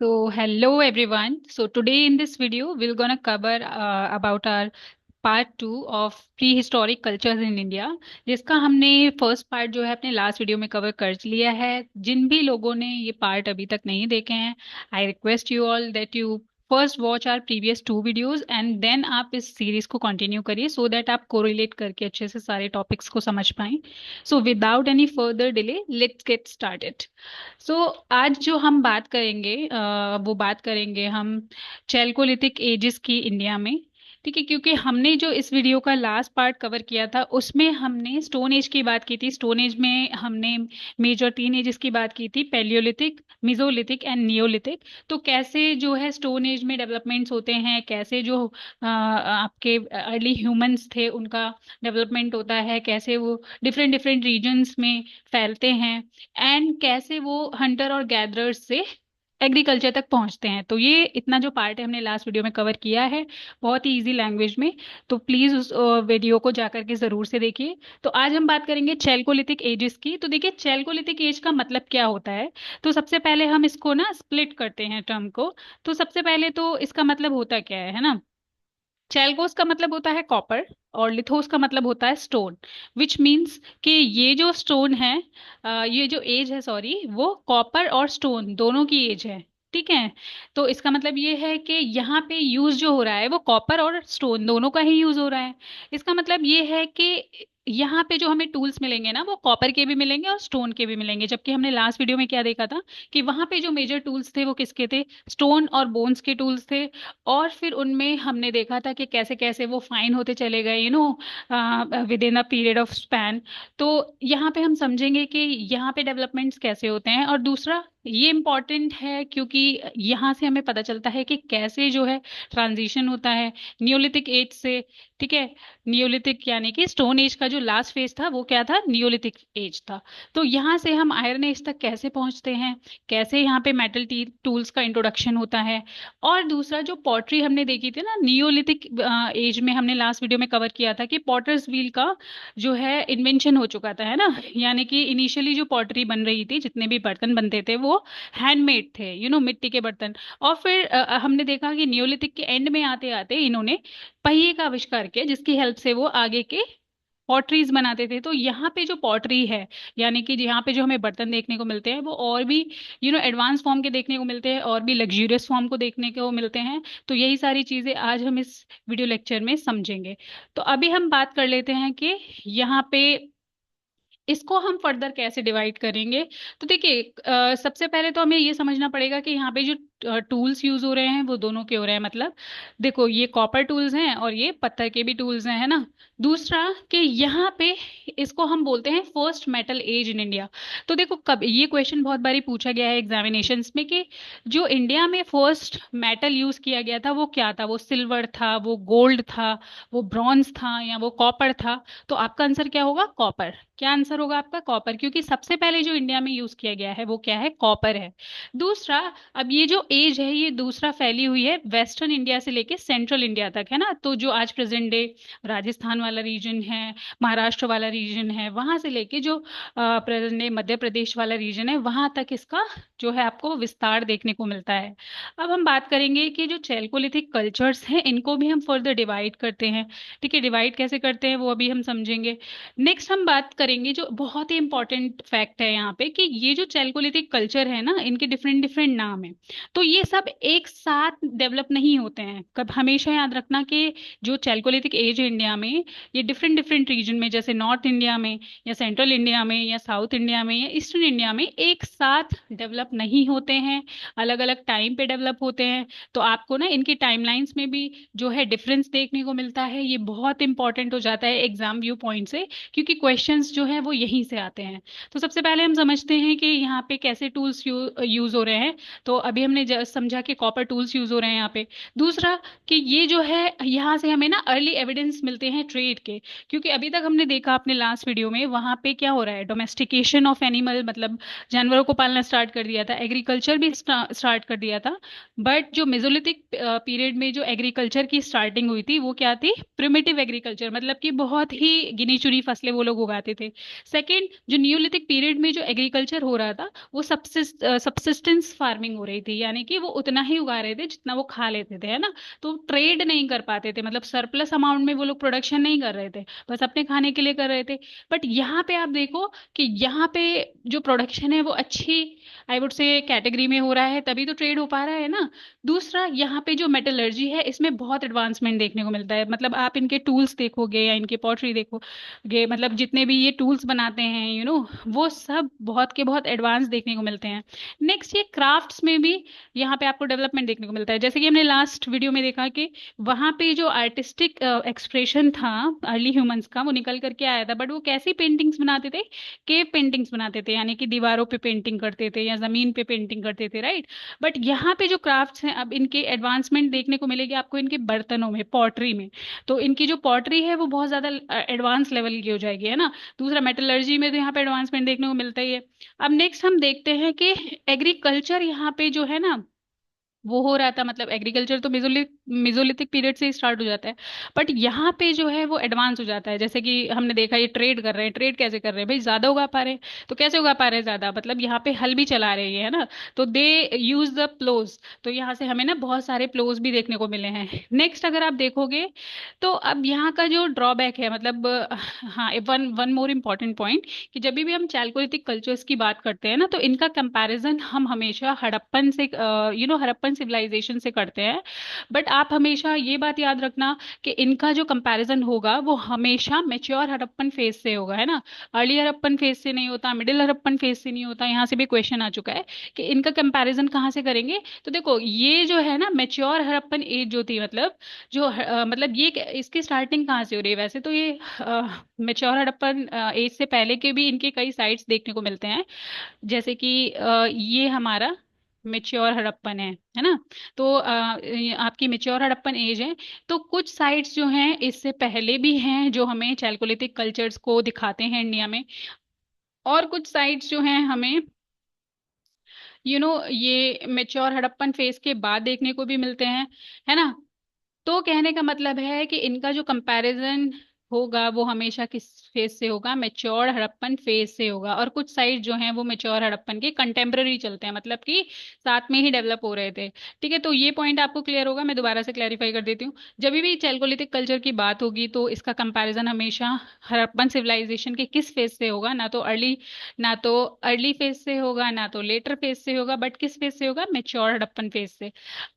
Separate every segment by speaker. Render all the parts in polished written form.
Speaker 1: So hello everyone. So today in this video we're gonna cover about our part 2 of pre historic cultures in India, जिसका हमने first part जो है अपने last video में cover कर लिया है। जिन भी लोगों ने ये पार्ट अभी तक नहीं देखे हैं, I request you all that you first watch our previous two videos and then आप इस सीरीज को कंटिन्यू करिए सो दैट आप कोरिलेट करके अच्छे से सारे टॉपिक्स को समझ पाएं। So without any further delay let's get started. So आज जो हम बात करेंगे वो बात करेंगे हम चैल्कोलिथिक एजेस की इंडिया में। ठीक है, क्योंकि हमने जो इस वीडियो का लास्ट पार्ट कवर किया था उसमें हमने स्टोन एज की बात की थी। स्टोन एज में हमने मेजर तीन एजेस की बात की थी, पैलियोलिथिक, मिजोलिथिक एंड नियोलिथिक। तो कैसे जो है स्टोन एज में डेवलपमेंट्स होते हैं, कैसे जो आपके अर्ली ह्यूमंस थे उनका डेवलपमेंट होता है, कैसे वो डिफरेंट डिफरेंट रीजन्स में फैलते हैं एंड कैसे वो हंटर और गैदरर्स से एग्रीकल्चर तक पहुंचते हैं। तो ये इतना जो पार्ट है हमने लास्ट वीडियो में कवर किया है बहुत ही इजी लैंग्वेज में। तो प्लीज उस वीडियो को जाकर के जरूर से देखिए। तो आज हम बात करेंगे चैल्कोलिथिक एजेस की। तो देखिए चैल्कोलिथिक एज का मतलब क्या होता है। तो सबसे पहले हम इसको ना स्प्लिट करते हैं टर्म को। तो सबसे पहले तो इसका मतलब होता क्या है ना। चैल्कोस का मतलब होता है कॉपर और लिथोस का मतलब होता है स्टोन, विच मीन्स कि ये जो स्टोन है, ये जो एज है सॉरी, वो कॉपर और स्टोन दोनों की एज है। ठीक है। तो इसका मतलब ये है कि यहाँ पे यूज जो हो रहा है वो कॉपर और स्टोन दोनों का ही यूज हो रहा है। इसका मतलब ये है कि यहाँ पे जो हमें टूल्स मिलेंगे ना वो कॉपर के भी मिलेंगे और स्टोन के भी मिलेंगे, जबकि हमने लास्ट वीडियो में क्या देखा था कि वहां पे जो मेजर टूल्स थे वो किसके थे, स्टोन और बोन्स के टूल्स थे। और फिर उनमें हमने देखा था कि कैसे कैसे वो फाइन होते चले गए with in a period of span. तो यहाँ पे हम समझेंगे कि यहाँ पे डेवलपमेंट्स कैसे होते हैं। और दूसरा ये इम्पॉर्टेंट है क्योंकि यहाँ से हमें पता चलता है कि कैसे जो है ट्रांजिशन होता है नियोलिथिक एज से। ठीक है। नियोलिथिक यानी कि स्टोन एज का जो लास्ट फेज था वो क्या था, नियोलिथिक एज था। तो यहाँ से हम आयरन एज तक कैसे पहुंचते हैं, कैसे यहाँ पे मेटल टूल्स का इंट्रोडक्शन होता है। और दूसरा जो पॉटरी हमने देखी थी ना नियोलिथिक एज में, हमने लास्ट वीडियो में कवर किया था कि पॉटर्स व्हील का जो है इन्वेंशन हो चुका था, है ना। यानी कि इनिशियली जो पॉटरी बन रही थी, जितने भी बर्तन बनते थे वो हैंडमेड थे, मिट्टी के बर्तन। और फिर हमने देखा कि नियोलिथिक के एंड में आते आते इन्होंने पहिए का आविष्कार किया जिसकी हेल्प से वो आगे के पॉटरीज बनाते थे। तो यहाँ पे जो पॉटरी है, यानी कि यहाँ पे जो हमें बर्तन देखने को मिलते हैं वो और भी एडवांस फॉर्म के देखने को मिलते हैं और भी लग्जूरियस फॉर्म को देखने को मिलते हैं। तो यही सारी चीजें आज हम इस वीडियो लेक्चर में समझेंगे। तो अभी हम बात कर लेते हैं कि यहाँ पे इसको हम फर्दर कैसे डिवाइड करेंगे। तो देखिए सबसे पहले तो हमें ये समझना पड़ेगा कि यहाँ पे जो टूल्स यूज हो रहे हैं वो दोनों के हो रहे हैं। मतलब देखो ये कॉपर टूल्स हैं और ये पत्थर के भी टूल्स हैं, है ना। दूसरा कि यहाँ पे इसको हम बोलते हैं first metal age in India. तो देखो कब ये क्वेश्चन बहुत बारी पूछा गया है एग्जामिनेशंस में कि जो इंडिया में फर्स्ट मेटल यूज किया गया था वो क्या था, वो सिल्वर था, वो गोल्ड था, वो ब्रॉन्ज था या वो कॉपर था। तो आपका आंसर क्या होगा, कॉपर। क्या आंसर होगा आपका, कॉपर, क्योंकि सबसे पहले जो इंडिया में यूज किया गया है वो क्या है, कॉपर है। दूसरा, अब ये जो एज है ये दूसरा फैली हुई है वेस्टर्न इंडिया से लेके सेंट्रल इंडिया तक, है ना। तो जो आज प्रेजेंट डे राजस्थान वाला रीजन है, महाराष्ट्र वाला रीजन है, वहां से लेके जो प्रेजेंट डे मध्य प्रदेश वाला रीजन है वहां तक इसका जो है आपको विस्तार देखने को मिलता है। अब हम बात करेंगे कि जो चैल्कोलिथिक कल्चर्स हैं इनको भी हम फर्दर डिवाइड करते हैं। ठीक है, डिवाइड कैसे करते हैं वो अभी हम समझेंगे। नेक्स्ट हम बात करेंगे जो बहुत ही इंपॉर्टेंट फैक्ट है यहाँ पे कि ये जो चैल्कोलिथिक कल्चर है ना इनके डिफरेंट डिफरेंट नाम है। तो ये सब एक साथ डेवलप नहीं होते हैं। कब हमेशा याद रखना कि जो चैल्कोलिथिक एज है इंडिया में ये डिफरेंट डिफरेंट रीजन में, जैसे नॉर्थ इंडिया में या सेंट्रल इंडिया में या साउथ इंडिया में या ईस्टर्न इंडिया में एक साथ डेवलप नहीं होते हैं, अलग अलग टाइम पे डेवलप होते हैं। तो आपको ना इनकी टाइमलाइंस में भी जो है डिफरेंस देखने को मिलता है। ये बहुत इंपॉर्टेंट हो जाता है एग्जाम व्यू पॉइंट से, क्योंकि क्वेश्चंस जो है वो यहीं से आते हैं। तो सबसे पहले हम समझते हैं कि यहाँ पे कैसे टूल्स यूज हो रहे हैं। तो अभी हमने समझा कि कॉपर टूल्स यूज हो रहे हैं यहाँ पे। दूसरा कि ये जो है यहाँ से हमें ना अर्ली एविडेंस मिलते हैं ट्रेड के, क्योंकि अभी तक हमने देखा अपने लास्ट वीडियो में वहां पे क्या हो रहा है, डोमेस्टिकेशन ऑफ एनिमल, मतलब जानवरों को पालना स्टार्ट कर दिया था, एग्रीकल्चर भी स्टार्ट कर दिया था। बट जो मेजोलिथिक पीरियड में जो एग्रीकल्चर की स्टार्टिंग हुई थी वो क्या थी, प्रिमिटिव एग्रीकल्चर, मतलब कि बहुत ही गिनी चुनी फसलें वो लोग उगाते थे। सेकंड, जो न्यूलिथिक पीरियड में जो एग्रीकल्चर हो रहा था वो सबसिस्टेंस फार्मिंग हो रही थी, यानी कि वो उतना ही उगा रहे थे जितना वो खा लेते थे, है ना। तो ट्रेड नहीं कर पाते थे, मतलब सरप्लस अमाउंट में वो लोग प्रोडक्शन नहीं कर रहे थे, बस अपने खाने के लिए कर रहे थे। बट यहाँ पे आप देखो कि यहाँ पे जो प्रोडक्शन है वो अच्छी, आई वुड से कैटेगरी में हो रहा है, तभी तो ट्रेड हो पा रहा है ना। दूसरा, यहाँ पे जो मेटलर्जी है इसमें बहुत एडवांसमेंट देखने को मिलता है, मतलब आप इनके टूल्स देखोगे या इनके पॉटरी देखोगे, मतलब जितने भी ये टूल्स बनाते हैं वो सब बहुत के बहुत एडवांस देखने को मिलते हैं। नेक्स्ट, ये क्राफ्ट्स में भी यहाँ पे आपको डेवलपमेंट देखने को मिलता है, जैसे कि हमने लास्ट वीडियो में देखा कि वहां पे जो आर्टिस्टिक एक्सप्रेशन था अर्ली ह्यूमंस का, वो निकल करके आया था। बट वो कैसी पेंटिंग्स बनाते थे? केव पेंटिंग्स बनाते थे, यानी कि दीवारों पे पेंटिंग करते थे या जमीन पे पेंटिंग करते थे, राइट। बट यहाँ पे जो क्राफ्ट्स हैं, अब इनके एडवांसमेंट देखने को मिलेगी आपको इनके बर्तनों में, पॉटरी में। तो इनकी जो पॉटरी है वो बहुत ज्यादा एडवांस लेवल की हो जाएगी, है ना। दूसरा, मेटलर्जी में तो यहाँ पे एडवांसमेंट देखने को मिलता ही है। अब नेक्स्ट हम देखते हैं कि एग्रीकल्चर यहाँ पे जो है ना वो हो रहा था, मतलब एग्रीकल्चर तो मेसोलिथिक पीरियड से ही स्टार्ट हो जाता है। बट यहाँ पे जो है वो एडवांस हो जाता है, जैसे कि हमने देखा ये ट्रेड कर रहे हैं। ट्रेड कैसे कर रहे हैं भाई? ज्यादा उगा पा रहे हैं। तो कैसे उगा पा रहे हैं ज्यादा? मतलब यहाँ पे हल भी चला रहे हैं, है ना। तो दे यूज द प्लोज, तो यहाँ से हमें ना बहुत सारे प्लोज भी देखने को मिले हैं। नेक्स्ट अगर आप देखोगे तो अब यहाँ का जो ड्रॉबैक है, मतलब हाँ, one one more important point, कि जब भी हम चैल्कोलिथिक कल्चर्स की बात करते हैं ना, तो इनका कंपैरिजन हम हमेशा हड़प्पन से हड़प्पन सिविलाइजेशन से करते हैं। बट आप हमेशा ये बात याद रखना कि इनका जो कंपैरिजन होगा वो हमेशा मेच्योर हड़प्पन फेज से होगा, है ना। अर्ली हड़प्पन फेज से नहीं होता, मिडिल हड़प्पन फेज से नहीं होता। यहाँ से भी क्वेश्चन आ चुका है कि इनका कंपैरिजन कहाँ से करेंगे। तो देखो, ये जो है ना मेच्योर हड़प्पन एज जो थी, मतलब जो मतलब ये इसकी स्टार्टिंग कहाँ से हो रही है? वैसे तो ये मेच्योर हड़प्पन एज से पहले के भी इनके कई साइट्स देखने को मिलते हैं, जैसे कि ये हमारा मेच्योर हड़प्पन है ना। तो ये आपकी मेच्योर हड़प्पन एज है। तो कुछ साइट्स जो हैं इससे पहले भी हैं जो हमें चैल्कोलिथिक कल्चर्स को दिखाते हैं इंडिया में, और कुछ साइट्स जो हैं हमें ये मेच्योर हड़प्पन फेज के बाद देखने को भी मिलते हैं, है ना। तो कहने का मतलब है कि इनका जो कंपैरिजन होगा वो हमेशा किस फेज से होगा? मैच्योर हड़प्पन फेज से होगा। और कुछ साइट जो हैं वो मैच्योर हड़प्पन के कंटेम्प्ररी चलते हैं, मतलब कि साथ में ही डेवलप हो रहे थे। ठीक है, तो ये पॉइंट आपको क्लियर होगा। मैं दोबारा से क्लैरिफाई कर देती हूँ। जब भी चैल्कोलिथिक कल्चर की बात होगी तो इसका कंपैरिजन हमेशा हड़प्पन सिविलाइजेशन के किस फेज से होगा? ना तो अर्ली फेज से होगा, ना तो लेटर फेज से होगा, बट किस फेज से होगा? मेच्योर हड़प्पन फेज से।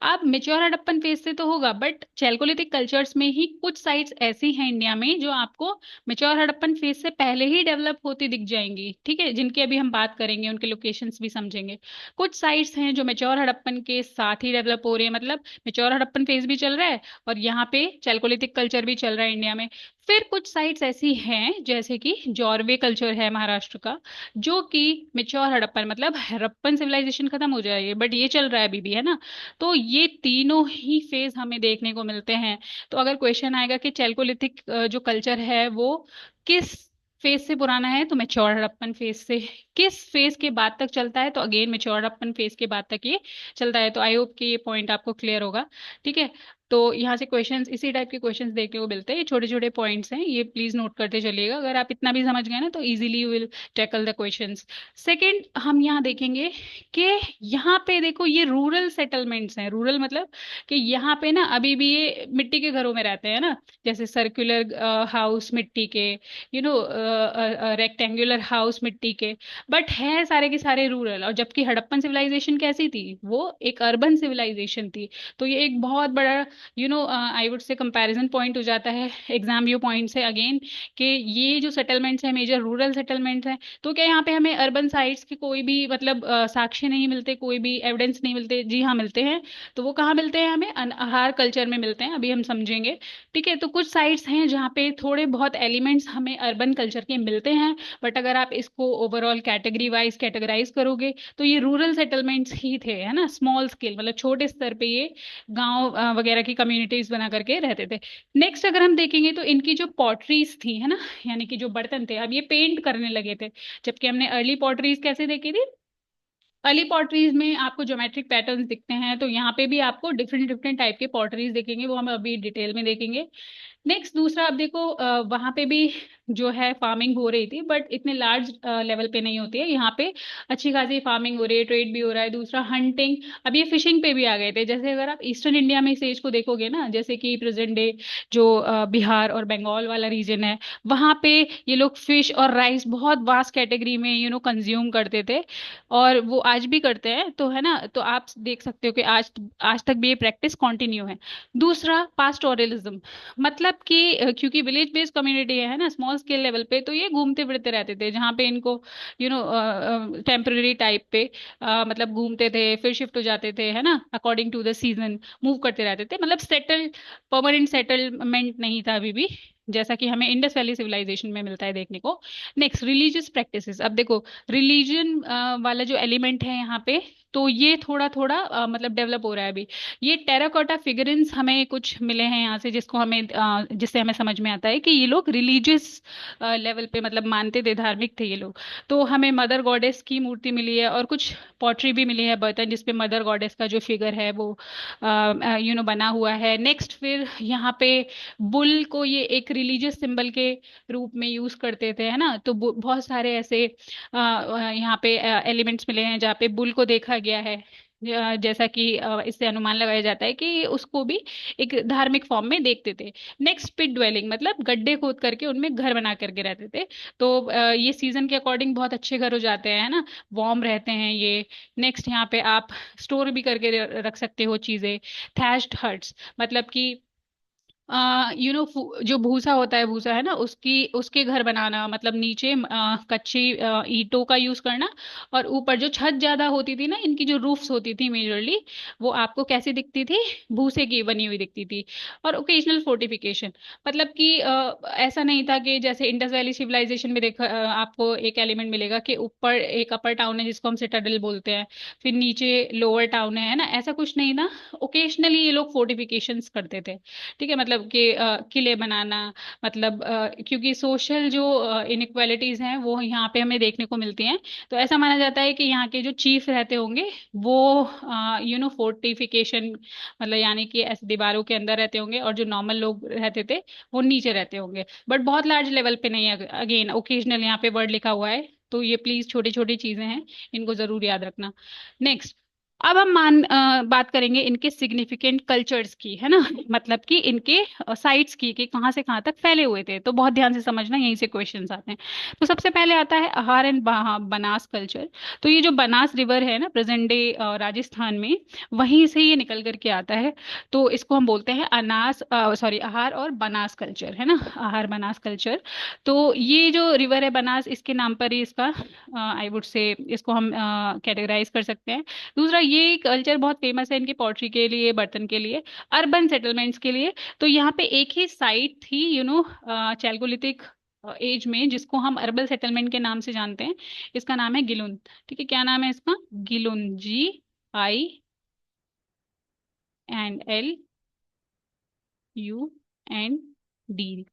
Speaker 1: अब मेच्योर हड़प्पन फेज से तो होगा, बट चैल्कोलिथिक कल्चर्स में ही कुछ साइट्स ऐसी हैं इंडिया में जो आपको मेच्योर हड़प्पन फेज से पहले ही डेवलप होती दिख जाएंगी, ठीक है, जिनकी अभी हम बात करेंगे, उनके लोकेशंस भी समझेंगे। कुछ साइट्स हैं जो मेच्योर हड़प्पन के साथ ही डेवलप हो रहे हैं, मतलब मेच्योर हड़प्पन फेज भी चल रहा है और यहाँ पे चैल्कोलिथिक कल्चर भी चल रहा है इंडिया में। फिर कुछ साइट्स ऐसी हैं जैसे कि जॉर्वे कल्चर है महाराष्ट्र का, जो कि मेच्योर हड़प्पन, मतलब हड़प्पन सिविलाइजेशन खत्म हो जाएगी बट ये चल रहा है अभी भी, है ना। तो ये तीनों ही फेज हमें देखने को मिलते हैं। तो अगर क्वेश्चन आएगा कि चैल्कोलिथिक जो कल्चर है वो किस फेज से पुराना है, तो मेच्योर हड़प्पन फेज से। किस फेज के बाद तक चलता है? तो अगेन मेच्योर हड़प्पन फेज के बाद तक ये चलता है। तो आई होप कि ये पॉइंट आपको क्लियर होगा, ठीक है। तो यहाँ से क्वेश्चंस, इसी टाइप के क्वेश्चंस देखने को मिलते हैं। ये छोटे छोटे पॉइंट्स हैं, ये प्लीज नोट करते चलिएगा। अगर आप इतना भी समझ गए ना तो easily you will tackle the questions. Second, हम यहाँ देखेंगे कि यहाँ पे देखो ये रूरल सेटलमेंट्स हैं। रूरल मतलब कि यहाँ पे ना अभी भी ये मिट्टी के घरों में रहते हैं ना, जैसे सर्कुलर हाउस मिट्टी के, रेक्टेंगुलर हाउस मिट्टी के, बट है सारे के सारे रूरल। और जबकि हड़प्पन सिविलाइजेशन कैसी थी? वो एक अर्बन सिविलाइजेशन थी। तो ये एक बहुत बड़ा आई वुड से कंपैरिजन पॉइंट हो जाता है एग्जाम व्यू पॉइंट से अगेन, कि ये जो सेटलमेंट्स हैं मेजर रूरल सेटलमेंट्स हैं। तो क्या यहाँ पे हमें अर्बन साइट्स के कोई भी मतलब साक्ष्य नहीं मिलते, कोई भी एविडेंस नहीं मिलते? जी हाँ, मिलते हैं। तो वो कहाँ मिलते हैं? हमें अनहार कल्चर में मिलते हैं, अभी हम समझेंगे, ठीक है। तो कुछ साइट्स हैं जहाँ पे थोड़े बहुत एलिमेंट्स हमें अर्बन कल्चर के मिलते हैं, बट अगर आप इसको ओवरऑल कैटेगरी वाइज कैटेगराइज करोगे तो ये रूरल सेटलमेंट्स ही थे, है ना। स्मॉल स्केल, मतलब छोटे स्तर पे ये गांव वगैरह की कम्युनिटीज बना करके रहते थे। नेक्स्ट अगर हम देखेंगे तो इनकी जो पॉटरीज थी, है ना, यानी कि जो बर्तन थे, अब ये पेंट करने लगे थे। जबकि हमने अर्ली पॉटरीज कैसे देखी थी? अर्ली पॉटरीज में आपको ज्योमेट्रिक पैटर्न्स दिखते हैं, तो यहाँ पे भी आपको डिफरेंट डिफरेंट टाइप के पॉटरीज देखेंगे, वो हम अभी डिटेल में देखेंगे। नेक्स्ट दूसरा, अब देखो वहां पे भी जो है फार्मिंग हो रही थी, बट इतने लार्ज लेवल पे नहीं होती है। यहाँ पे अच्छी खासी फार्मिंग हो रही है, ट्रेड भी हो रहा है। दूसरा हंटिंग, अब ये फिशिंग पे भी आ गए थे। जैसे अगर आप ईस्टर्न इंडिया में इस एज को देखोगे ना, जैसे कि प्रेजेंट डे जो बिहार और बंगाल वाला रीजन है, वहां पे ये लोग फिश और राइस बहुत वास्ट कैटेगरी में कंज्यूम करते थे, और वो आज भी करते हैं, तो है ना। तो आप देख सकते हो कि आज आज तक भी ये प्रैक्टिस कंटिन्यू है। दूसरा पास्टोरलिज्म, मतलब कि क्योंकि विलेज बेस्ड कम्युनिटी है ना, स्मॉल स्केल लेवल पे, तो ये घूमते फिरते रहते थे जहाँ पे इनको टेम्पररी टाइप पे मतलब घूमते थे, फिर शिफ्ट हो जाते थे, है ना, according to the season move करते रहते थे। मतलब सेटल परमानेंट सेटलमेंट नहीं था अभी भी, जैसा कि हमें इंडस वैली सिविलाइजेशन में मिलता है देखने को। नेक्स्ट रिलीजियस प्रैक्टिसेस, अब देखो रिलीजन वाला जो एलिमेंट है यहाँ पे, तो ये थोड़ा थोड़ा मतलब डेवलप हो रहा है अभी। ये टेराकोटा फिगरेंस हमें कुछ मिले हैं यहाँ से, जिसको हमें जिससे हमें समझ में आता है कि ये लोग रिलीजियस लेवल पे मतलब मानते थे, धार्मिक थे ये लोग। तो हमें मदर गॉडेस की मूर्ति मिली है, और कुछ पॉटरी भी मिली है, बर्तन जिसपे मदर गॉडेस का जो फिगर है वो बना हुआ है। नेक्स्ट फिर यहाँ पे बुल को ये एक रिलीजियस सिंबल के रूप में यूज करते थे, है ना। तो बहुत सारे ऐसे यहाँ पे एलिमेंट्स मिले हैं जहाँ पे बुल को देखा गया है। जैसा कि इससे अनुमान लगाया जाता है कि उसको भी एक धार्मिक फॉर्म में देखते थे। नेक्स्ट पिट ड्वेलिंग, मतलब गड्ढे खोद करके उनमें घर बना करके रहते थे। तो ये सीजन के अकॉर्डिंग बहुत अच्छे घर हो जाते हैं, है ना, वार्म रहते हैं ये। नेक्स्ट यहाँ पे आप स्टोर भी करके रख सकते हो चीजें। थैच्ड हट्स, मतलब कि जो भूसा होता है, भूसा है ना, उसकी उसके घर बनाना, मतलब नीचे कच्ची ईंटों का यूज करना, और ऊपर जो छत ज्यादा होती थी ना, इनकी जो रूफ्स होती थी मेजरली, वो आपको कैसी दिखती थी, भूसे की बनी हुई दिखती थी। और ओकेजनल फोर्टिफिकेशन, मतलब कि ऐसा नहीं था कि जैसे इंडस वैली सिविलाइजेशन में देखा आपको एक एलिमेंट मिलेगा कि ऊपर एक अपर टाउन है जिसको हम सिटाडेल बोलते हैं, फिर नीचे लोअर टाउन है ना, ऐसा कुछ नहीं था। ओकेजनली ये लोग फोर्टिफिकेशंस करते थे, ठीक है, मतलब कि किले बनाना, मतलब क्योंकि सोशल जो इनइक्वालिटीज हैं वो यहाँ पे हमें देखने को मिलती हैं। तो ऐसा माना जाता है कि यहाँ के जो चीफ रहते होंगे वो फोर्टिफिकेशन, मतलब यानी कि ऐसे दीवारों के अंदर रहते होंगे, और जो नॉर्मल लोग रहते थे वो नीचे रहते होंगे, बट बहुत लार्ज लेवल पे नहीं है। अगेन ओकेजनल यहाँ पे वर्ड लिखा हुआ है, तो ये प्लीज छोटी छोटी चीजें हैं, इनको जरूर याद रखना। नेक्स्ट, अब हम बात करेंगे इनके सिग्निफिकेंट कल्चर्स की, है ना, मतलब कि इनके साइट्स की, कि कहाँ से कहाँ तक फैले हुए थे। तो बहुत ध्यान से समझना, यहीं से क्वेश्चंस आते हैं। तो सबसे पहले आता है आहार एंड बनास कल्चर। तो ये जो बनास रिवर है ना, प्रेजेंट डे राजस्थान में, वहीं से ये निकल करके आता है। तो इसको हम बोलते हैं अनास सॉरी आहार और बनास कल्चर, है ना, आहार बनास कल्चर। तो ये जो रिवर है बनास, इसके नाम पर ही इसका आई वुड से इसको हम कैटेगराइज कर सकते हैं। दूसरा, ये कल्चर बहुत फेमस है इनके पॉटरी के लिए, बर्तन के लिए, अर्बन सेटलमेंट्स के लिए। तो यहाँ पे एक ही साइट थी चैल्कोलिथिक एज में, जिसको हम अर्बन सेटलमेंट के नाम से जानते हैं। इसका नाम है गिलुन। ठीक है, क्या नाम है इसका? गिलुन, GILUND।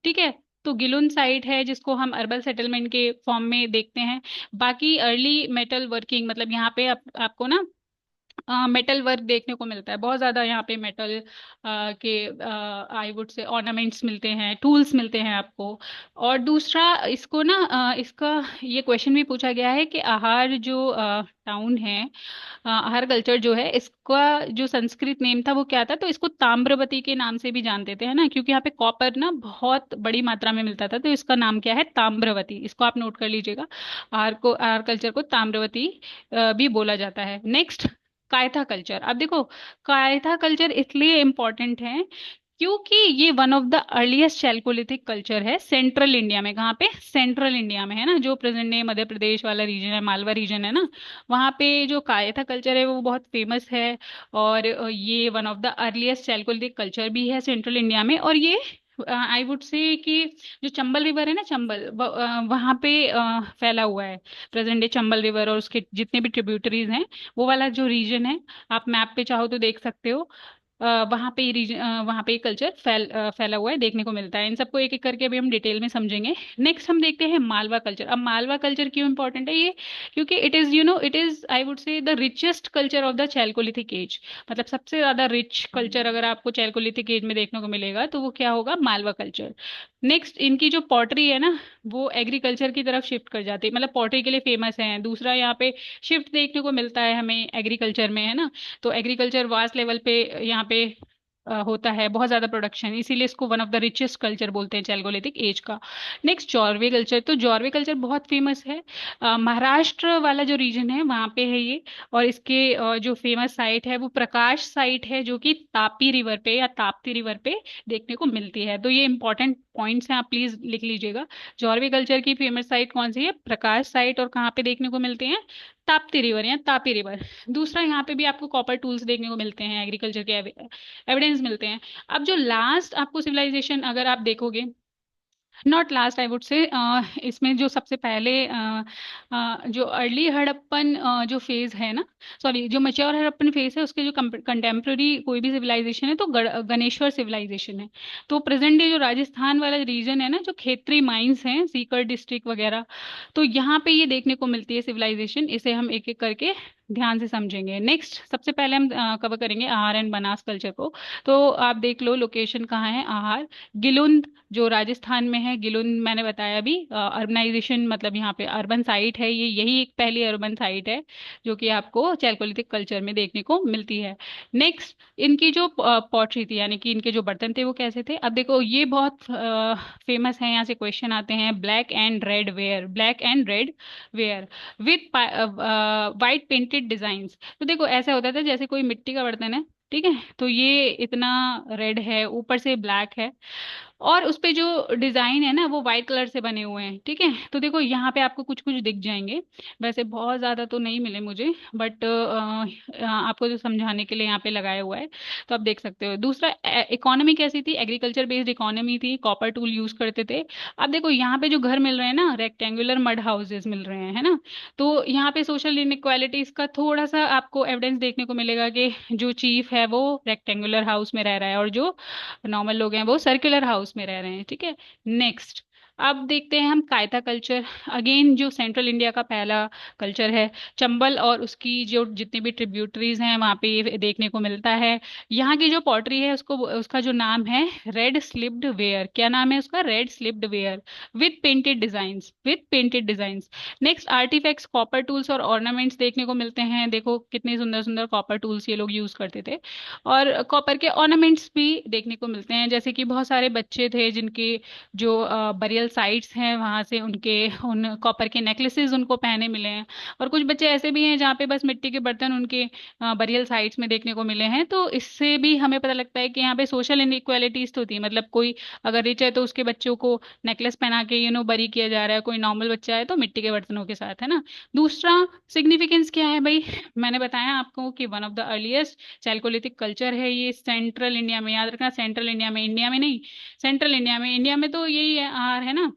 Speaker 1: ठीक है, तो गिलुन साइट है जिसको हम अर्बन सेटलमेंट के फॉर्म में देखते हैं। बाकी अर्ली मेटल वर्किंग, मतलब यहाँ पे आपको ना मेटल वर्क देखने को मिलता है बहुत ज्यादा। यहाँ पे मेटल के आई वुड से ऑर्नामेंट्स मिलते हैं, टूल्स मिलते हैं आपको। और दूसरा, इसको ना इसका ये क्वेश्चन भी पूछा गया है कि आहार जो टाउन है, आहार कल्चर जो है, इसका जो संस्कृत नेम था वो क्या था। तो इसको ताम्रवती के नाम से भी जानते थे, है ना, क्योंकि यहाँ पे कॉपर ना बहुत बड़ी मात्रा में मिलता था, तो इसका नाम क्या है? ताम्रवती। इसको आप नोट कर लीजिएगा, आहार कल्चर को ताम्रवती भी बोला जाता है। Next, Kayatha culture. अब देखो, कायथा कल्चर इसलिए इम्पोर्टेंट है क्योंकि ये one of the earliest Chalcolithic culture है सेंट्रल इंडिया में। कहाँ पे? सेंट्रल इंडिया में, है ना, जो प्रेजेंट डे मध्य प्रदेश वाला रीजन है, मालवा रीजन है ना, वहाँ पे जो कायथा कल्चर है वो बहुत फेमस है। और ये one of the earliest Chalcolithic culture भी है सेंट्रल इंडिया में। और ये आई वुड से कि जो चंबल रिवर है ना, चंबल वहाँ पे फैला हुआ है। प्रेजेंट डे चंबल रिवर और उसके जितने भी ट्रिब्यूटरीज हैं, वो वाला जो रीजन है, आप मैप पे चाहो तो देख सकते हो। वहाँ पे रीजन, वहाँ पे कल्चर फैला हुआ है, देखने को मिलता है। इन सबको एक एक करके अभी हम डिटेल में समझेंगे। नेक्स्ट हम देखते हैं मालवा कल्चर। अब मालवा कल्चर क्यों इंपॉर्टेंट है ये? क्योंकि it is, it is, I would say, the richest culture of the chalcolithic age. मतलब सबसे ज्यादा रिच कल्चर अगर आपको चैल्कोलिथिक एज में देखने को मिलेगा तो वो क्या होगा? मालवा कल्चर। नेक्स्ट, इनकी जो पॉटरी है ना, वो एग्रीकल्चर की तरफ शिफ्ट कर जाती है, मतलब पॉटरी के लिए फेमस है। दूसरा यहाँ पे शिफ्ट देखने को मिलता है हमें एग्रीकल्चर में, है ना। तो एग्रीकल्चर वास्ट लेवल पे यहाँ पे होता है, बहुत ज्यादा प्रोडक्शन, इसीलिए इसको one of the richest culture बोलते हैं चैल्कोलिथिक एज का। Next, Jorwe culture. तो जॉर्वे कल्चर बहुत फेमस है। महाराष्ट्र वाला जो रीजन है वहाँ पे है ये। और इसके जो फेमस साइट है वो प्रकाश साइट है, जो कि तापी रिवर पे या ताप्ती रिवर पे देखने को मिलती है। तो ये इंपॉर्टेंट पॉइंट्स हैं, आप प्लीज लिख लीजिएगा। जॉर्वे कल्चर की फेमस साइट कौन सी है? प्रकाश साइट। और कहाँ पे देखने को मिलते हैं? ताप्ती रिवर या तापी रिवर। दूसरा, यहाँ पे भी आपको कॉपर टूल्स देखने को मिलते हैं, एग्रीकल्चर के एविडेंस मिलते हैं। अब जो लास्ट आपको सिविलाइजेशन अगर आप देखोगे, नॉट लास्ट आई वुड से, इसमें जो सबसे पहले जो अर्ली हड़प्पन जो फेज है ना, सॉरी, जो मैच्योर हड़प्पन फेज है, उसके जो कंटेम्प्रेरी कोई भी सिविलाइजेशन है तो गणेश्वर सिविलाइजेशन है। तो प्रेजेंट डे जो राजस्थान वाला रीजन है ना, जो खेतरी माइंस हैं, सीकर डिस्ट्रिक्ट वगैरह, तो यहाँ पे ये देखने को मिलती है सिविलाइजेशन। इसे हम एक एक करके ध्यान से समझेंगे। नेक्स्ट, सबसे पहले हम कवर करेंगे आहार एंड बनास कल्चर को। तो आप देख लो लोकेशन कहाँ है आहार। गिलुंद जो राजस्थान में है, गिलुंद मैंने बताया अभी, अर्बनाइजेशन मतलब यहाँ पे अर्बन साइट है ये, यही एक पहली अर्बन साइट है जो कि आपको चैल्कोलिथिक कल्चर में देखने को मिलती है। नेक्स्ट, इनकी जो पॉटरी थी, यानी कि इनके जो बर्तन थे वो कैसे थे? अब देखो ये बहुत फेमस है, यहाँ से क्वेश्चन आते हैं। Black and red ware, black and red ware with white painted designs. तो देखो ऐसा होता था जैसे कोई मिट्टी का बर्तन है, ठीक है, तो ये इतना रेड है, ऊपर से ब्लैक है, और उस पे जो डिजाइन है ना वो व्हाइट कलर से बने हुए हैं, ठीक है। तो देखो यहाँ पे आपको कुछ कुछ दिख जाएंगे, वैसे बहुत ज्यादा तो नहीं मिले मुझे, बट आपको जो समझाने के लिए यहाँ पे लगाया हुआ है, तो आप देख सकते हो। दूसरा, इकोनॉमी कैसी थी? एग्रीकल्चर बेस्ड इकोनॉमी थी, कॉपर टूल यूज करते थे। अब देखो यहाँ पे जो घर मिल रहे हैं ना, रेक्टेंगुलर मड हाउसेस मिल रहे हैं, है ना। तो यहाँ पे सोशल इनइक्वालिटीज का थोड़ा सा आपको एविडेंस देखने को मिलेगा कि जो चीफ है वो रेक्टेंगुलर हाउस में रह रहा है और जो नॉर्मल लोग हैं वो सर्कुलर हाउस में रह रहे हैं, ठीक है। नेक्स्ट, अब देखते हैं हम कायता कल्चर। अगेन जो सेंट्रल इंडिया का पहला कल्चर है, चंबल और उसकी जो जितनी भी ट्रिब्यूटरीज हैं वहाँ पे ये देखने को मिलता है। यहाँ की जो पॉटरी है उसको, उसका जो नाम है रेड स्लिप्ड वेयर। क्या नाम है उसका? Red slipped ware with painted designs, with painted designs. Next, artefacts, copper tools और ऑर्नामेंट्स देखने को मिलते हैं। देखो कितने सुंदर सुंदर कॉपर टूल्स ये लोग यूज करते थे। और कॉपर के ऑर्नामेंट्स भी देखने को मिलते हैं, जैसे कि बहुत सारे बच्चे थे जिनके जो बरियल साइट्स हैं वहां से उनके उन कॉपर के नेकलेसेस उनको पहने मिले हैं। और कुछ बच्चे ऐसे भी हैं जहाँ पे बस मिट्टी के बर्तन उनके बरियल साइट्स में देखने को मिले हैं। तो इससे भी हमें पता लगता है कि यहाँ पे सोशल इनइक्वालिटीज तो थी, मतलब कोई अगर रिच है तो उसके बच्चों को नेकलेस पहना के बरी किया जा रहा है, कोई नॉर्मल बच्चा है तो मिट्टी के बर्तनों के साथ, है ना। दूसरा सिग्निफिकेंस क्या है भाई? मैंने बताया आपको कि one of the earliest Chalcolithic culture है ये सेंट्रल इंडिया में। याद रखना, सेंट्रल इंडिया में नहीं, सेंट्रल इंडिया में। इंडिया में तो यही है, आहार है ना।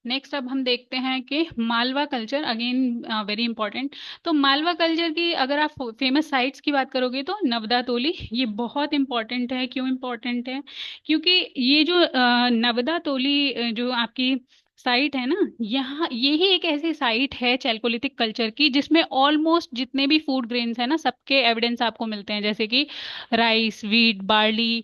Speaker 1: नेक्स्ट, अब हम देखते हैं कि Malwa culture, again very important. तो मालवा कल्चर की अगर आप फेमस साइट्स की बात करोगे तो नवदा तोली, ये बहुत इंपॉर्टेंट है। क्यों इंपॉर्टेंट है? क्योंकि ये जो नवदा तोली जो आपकी साइट है ना, यहाँ यही एक ऐसी साइट है चैल्कोलिथिक कल्चर की जिसमें ऑलमोस्ट जितने भी फूड ग्रेन्स है ना सबके एविडेंस आपको मिलते हैं, जैसे कि राइस, व्हीट, बार्ली,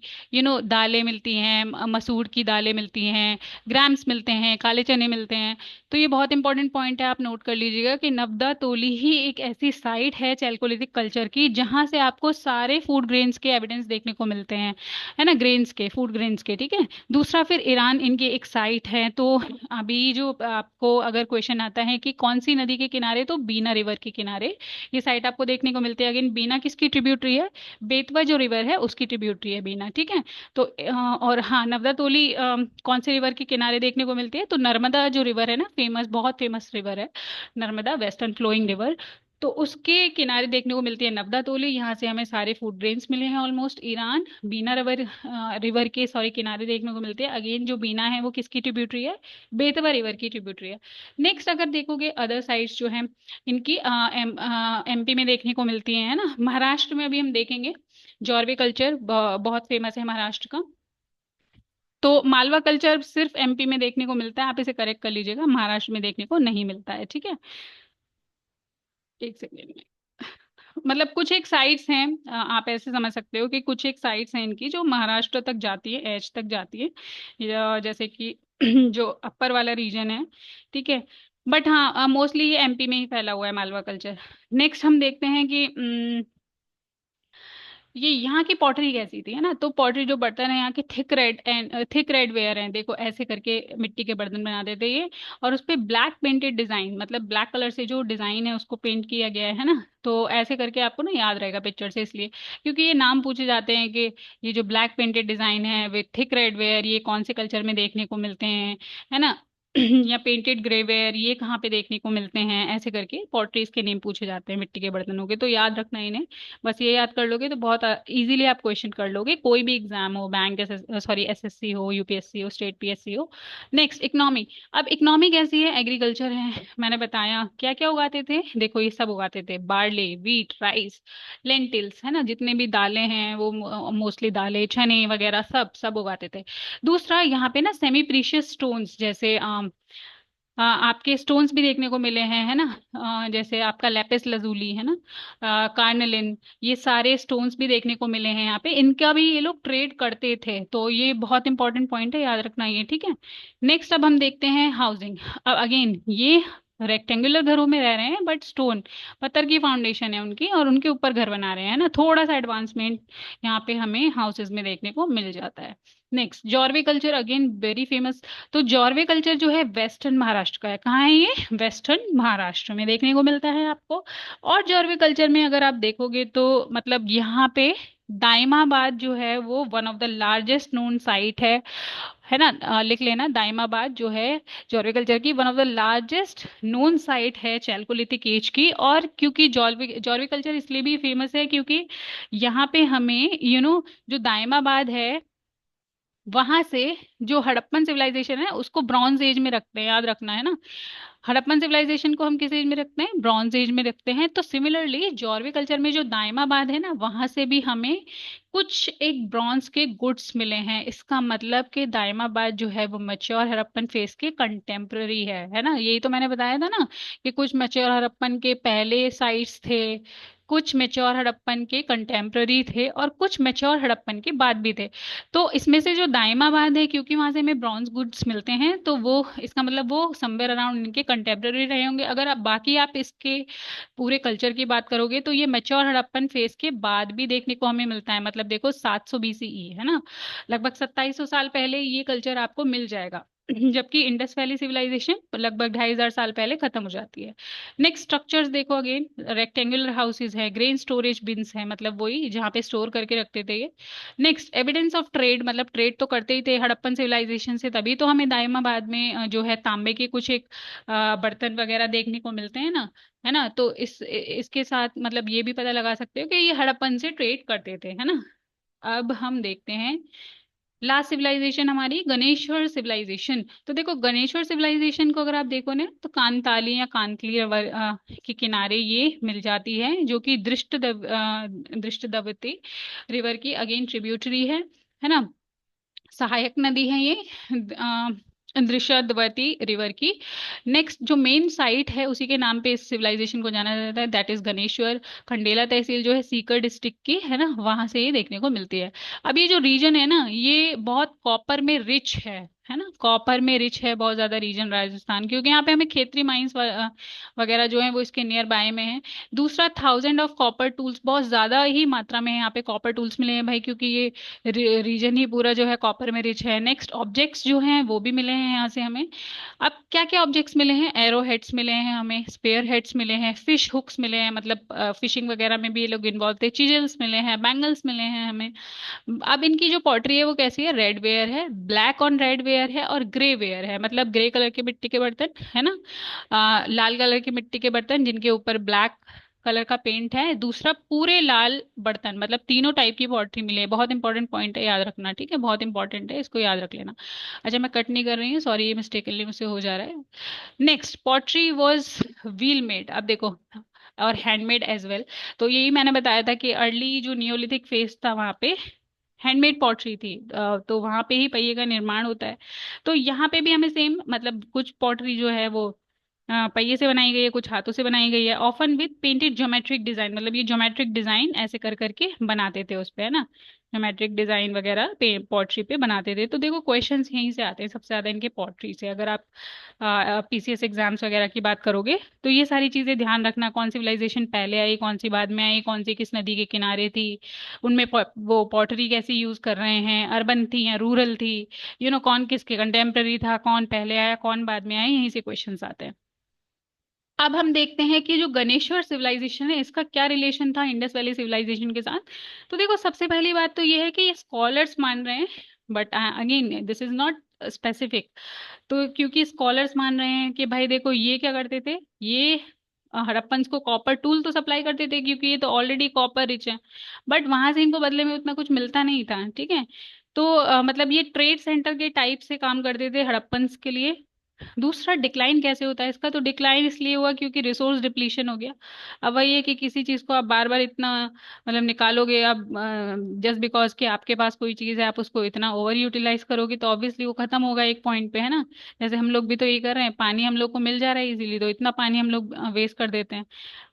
Speaker 1: दालें मिलती हैं, मसूर की दालें मिलती हैं, ग्राम्स मिलते हैं, काले चने मिलते हैं। तो ये बहुत इंपॉर्टेंट पॉइंट है, आप नोट कर लीजिएगा कि नब्दा तोली ही एक ऐसी साइट है चैल्कोलिथिक कल्चर की जहां से आपको सारे फूड ग्रेन्स के एविडेंस देखने को मिलते हैं, है ना, ग्रेन्स के, फूड ग्रेन्स के, ठीक है। दूसरा, फिर ईरान इनकी एक साइट है। तो अभी जो आपको अगर क्वेश्चन आता है कि कौन सी नदी के किनारे, तो बीना रिवर के किनारे ये साइट आपको देखने को मिलती है। अगेन बीना किसकी ट्रिब्यूटरी है? बेतवा जो रिवर है उसकी ट्रिब्यूटरी है बीना, ठीक है। तो और हाँ, नर्मदा तोली कौन से रिवर के किनारे देखने को मिलती है? तो नर्मदा जो रिवर है ना, फेमस, बहुत फेमस रिवर है नर्मदा, वेस्टर्न फ्लोइंग रिवर। तो उसके किनारे देखने को मिलती है नब्दा तोली, यहाँ से हमें सारे फूड ग्रेन्स मिले हैं ऑलमोस्ट। ईरान बीना रिवर रिवर के सॉरी किनारे देखने को मिलते हैं। अगेन जो बीना है वो किसकी ट्रिब्यूटरी है? बेतवा रिवर की ट्रिब्यूटरी है। नेक्स्ट अगर देखोगे अदर साइड्स जो है इनकी एमपी में देखने को मिलती है ना। महाराष्ट्र में अभी हम देखेंगे जॉर्वे कल्चर बहुत फेमस है महाराष्ट्र का। तो मालवा कल्चर सिर्फ एमपी में देखने को मिलता है, आप इसे करेक्ट कर लीजिएगा, महाराष्ट्र में देखने को नहीं मिलता है, ठीक है। एक सेकेंड में, मतलब कुछ एक साइट्स हैं, आप ऐसे समझ सकते हो कि कुछ एक साइट्स हैं इनकी जो महाराष्ट्र तक जाती है, एच तक जाती है, जैसे कि जो अपर वाला रीजन है, ठीक है। बट हाँ मोस्टली ये एमपी में ही फैला हुआ है मालवा कल्चर। नेक्स्ट हम देखते हैं कि ये यहाँ की पॉटरी कैसी थी, है ना। तो पॉटरी जो बर्तन है यहाँ के थिक रेड वेयर हैं, देखो ऐसे करके मिट्टी के बर्तन बना देते ये। और उस पे ब्लैक पेंटेड डिजाइन, मतलब ब्लैक कलर से जो डिजाइन है उसको पेंट किया गया है ना। तो ऐसे करके आपको ना याद रहेगा पिक्चर से, इसलिए क्योंकि ये नाम पूछे जाते हैं कि ये जो ब्लैक पेंटेड डिजाइन है विथ थिक रेड वेयर ये कौन से कल्चर में देखने को मिलते हैं, है ना। या पेंटेड ग्रेवेयर ये कहाँ पे देखने को मिलते हैं, ऐसे करके पॉटरीज के नेम पूछे जाते हैं मिट्टी के बर्तनों के। तो याद रखना इन्हें, बस ये याद कर लोगे तो बहुत इजीली आप क्वेश्चन कर लोगे, कोई भी एग्जाम हो, बैंक सॉरी एसएससी हो, यूपीएससी हो, स्टेट पीएससी हो। Next economy. अब इकोनॉमी कैसी है? एग्रीकल्चर है, मैंने बताया क्या क्या उगाते थे, देखो ये सब उगाते थे, बार्ले, वीट, राइस, लेंटिल्स, है ना, जितने भी दालें हैं वो मोस्टली दालें, चने वगैरह सब सब उगाते थे। दूसरा यहाँ पे ना सेमी प्रीशियस स्टोन्स, जैसे आपके स्टोन्स भी देखने को मिले हैं, है ना। जैसे आपका लेपिस लजूली, है ना, कार्नेलिन, ये सारे स्टोन्स भी देखने को मिले हैं यहाँ पे। इनका भी ये लोग ट्रेड करते थे, तो ये बहुत इंपॉर्टेंट पॉइंट है, याद रखना ये, ठीक है। नेक्स्ट अब हम देखते हैं हाउसिंग। अब अगेन ये रेक्टेंगुलर घरों में रह रहे हैं बट स्टोन, पत्थर की फाउंडेशन है उनकी और उनके ऊपर घर बना रहे हैं ना, थोड़ा सा एडवांसमेंट यहाँ पे हमें हाउसेज में देखने को मिल जाता है। Next Jorwe culture, again very famous. तो जॉर्वे कल्चर जो है वेस्टर्न महाराष्ट्र का है, कहाँ है ये? वेस्टर्न महाराष्ट्र में देखने को मिलता है आपको। और जॉर्वे कल्चर में अगर आप देखोगे तो मतलब यहाँ पे दाइमाबाद जो है वो one of the largest known site है ना। लिख लेना, दाइमाबाद जो है जॉर्वे कल्चर की one of the largest known site है चैल्कोलिथिक एज की। और क्योंकि जॉर्वे जॉर्वे कल्चर इसलिए भी फेमस है क्योंकि यहाँ पे हमें जो दाइमाबाद है वहां से जो हड़प्पन सिविलाइजेशन है उसको ब्रॉन्ज एज में रखते हैं, याद रखना है ना। हड़प्पन सिविलाइजेशन को हम किस एज में रखते हैं? ब्रॉन्ज एज में रखते हैं। तो सिमिलरली जॉर्वे कल्चर में जो दाइमाबाद है ना वहां से भी हमें कुछ एक ब्रॉन्ज के गुड्स मिले हैं। इसका मतलब कि दाइमाबाद जो है वो मैच्योर हड़प्पन फेज के कंटेम्प्ररी है ना। यही तो मैंने बताया था ना कि कुछ मैच्योर हड़प्पन के पहले साइट्स थे, कुछ मैच्योर हड़प्पन के कंटेम्प्ररी थे और कुछ मैच्योर हड़प्पन के बाद भी थे। तो इसमें से जो दाइमाबाद है क्योंकि वहां से हमें ब्रॉन्ज गुड्स मिलते हैं तो वो इसका मतलब वो समवेयर अराउंड इनके कंटेम्प्रेरी रहे होंगे। अगर आप बाकी आप इसके पूरे कल्चर की बात करोगे तो ये मैच्योर हड़प्पन फेज के बाद भी देखने को हमें मिलता है। मतलब देखो 700 बीसीई, है ना, लगभग 2700 साल पहले ये कल्चर आपको मिल जाएगा। जबकि इंडस वैली सिविलाइजेशन लगभग 2500 साल पहले खत्म हो जाती है। नेक्स्ट स्ट्रक्चर्स देखो, अगेन रेक्टेंगुलर हाउसेज है, ग्रेन स्टोरेज बिन्स है, मतलब वही जहाँ पे स्टोर करके रखते थे ये। नेक्स्ट एविडेंस ऑफ ट्रेड, मतलब ट्रेड तो करते ही थे हड़प्पन सिविलाइजेशन से, तभी तो हमें दाइमाबाद में जो है तांबे के कुछ एक बर्तन वगैरह देखने को मिलते हैं ना, है ना। तो इसके साथ मतलब ये भी पता लगा सकते हो कि ये हड़प्पन से ट्रेड करते थे, है ना। अब हम देखते हैं लास्ट सिविलाइजेशन हमारी गणेश्वर सिविलाइजेशन। तो देखो गणेश्वर सिविलाइजेशन को अगर आप देखो ना तो कांताली या कांतली के किनारे ये मिल जाती है, जो कि दृष्टद्रवती रिवर की अगेन ट्रिब्यूटरी है ना, सहायक नदी है ये दृश्यवती रिवर की। नेक्स्ट जो मेन साइट है उसी के नाम पे इस सिविलाइजेशन को जाना जाता है, दैट इज गणेश्वर। खंडेला तहसील जो है सीकर डिस्ट्रिक्ट की, है ना, वहां से ये देखने को मिलती है। अब ये जो रीजन है ना ये बहुत कॉपर में रिच है ना, कॉपर में रिच है बहुत ज्यादा रीजन राजस्थान, क्योंकि यहाँ पे हमें खेतरी माइंस वगैरह जो है वो इसके नियर बाय में है। दूसरा थाउजेंड ऑफ कॉपर टूल्स, बहुत ज्यादा ही मात्रा में यहाँ पे कॉपर टूल्स मिले हैं भाई, क्योंकि ये रीजन ही पूरा जो है कॉपर में रिच है। नेक्स्ट ऑब्जेक्ट्स जो हैं वो भी मिले हैं यहाँ से हमें। अब क्या क्या ऑब्जेक्ट्स मिले हैं? एरो हेड्स मिले हैं हमें, स्पेयर हेड्स मिले हैं, फिश हुक्स मिले हैं, मतलब फिशिंग वगैरह में भी ये लोग इन्वॉल्व थे, चिजल्स मिले हैं, बैंगल्स मिले हैं हमें। अब इनकी जो पॉटरी है वो कैसी है? रेड वेयर है, ब्लैक ऑन रेड वेयर है और ग्रे वेयर है, मतलब ग्रे कलर के मिट्टी के बर्तन, है ना, लाल कलर की मिट्टी के बर्तन जिनके ऊपर ब्लैक कलर का पेंट है, दूसरा पूरे लाल बर्तन, मतलब तीनों टाइप की पॉटरी मिली है। बहुत इंपॉर्टेंट पॉइंट है, याद रखना, ठीक है, बहुत इंपॉर्टेंट है, इसको याद रख लेना। अच्छा, मैं कट नहीं कर रही हूँ, सॉरी, ये मिस्टेकनली मुझसे हो जा रहा है। Next, pottery was wheel made, अब देखो, और हैंडमेड एज वेल। तो यही मैंने बताया था कि अर्ली जो नियोलिथिक फेज था वहां पे हैंडमेड पॉटरी थी, तो वहां पे ही पहिए का निर्माण होता है। तो यहाँ पे भी हमें सेम, मतलब कुछ पॉटरी जो है वो पहिए से बनाई गई है, कुछ हाथों से बनाई गई है, often with painted geometric design, मतलब ये ज्योमेट्रिक डिजाइन ऐसे कर करके बनाते थे उस पे, है ना, ज्योमेट्रिक डिजाइन वगैरह पे पॉटरी पे बनाते थे। तो देखो क्वेश्चंस यहीं से आते हैं सबसे ज्यादा, इनके पॉटरी से। अगर आप पीसीएस एग्जाम्स वगैरह की बात करोगे तो ये सारी चीजें ध्यान रखना, कौन सिविलाइजेशन पहले आई, कौन सी बाद में आई, कौन सी किस नदी के किनारे थी, उनमें वो पॉटरी कैसी यूज कर रहे हैं, अर्बन थी या रूरल थी, कौन किसके कंटेम्प्ररी था, कौन पहले आया कौन बाद में आया, यहीं से क्वेश्चंस आते हैं। अब हम देखते हैं कि जो गणेश्वर सिविलाइजेशन है इसका क्या रिलेशन था इंडस वैली सिविलाइजेशन के साथ। तो देखो, सबसे पहली बात तो ये है कि ये स्कॉलर्स मान रहे हैं, but again this is not specific. तो क्योंकि स्कॉलर्स मान रहे हैं कि भाई देखो, ये क्या करते थे, ये हड़प्पन्स को कॉपर टूल तो सप्लाई करते थे, क्योंकि ये तो ऑलरेडी कॉपर रिच है, बट वहां से इनको बदले में उतना कुछ मिलता नहीं था, ठीक है। तो मतलब ये ट्रेड सेंटर के टाइप से काम करते थे हड़प्पन्स के लिए। दूसरा, डिक्लाइन कैसे होता है इसका, तो डिक्लाइन इसलिए हुआ क्योंकि रिसोर्स डिप्लीशन हो गया। अब वही है कि किसी चीज को आप बार बार इतना मतलब निकालोगे, अब जस्ट बिकॉज कि आपके पास कोई चीज है आप उसको इतना ओवर यूटिलाइज करोगे तो ऑब्वियसली वो खत्म होगा एक पॉइंट पे, है ना। जैसे हम लोग भी तो ये कर रहे हैं, पानी हम लोग को मिल जा रहा है इजीली, तो इतना पानी हम लोग वेस्ट कर देते हैं।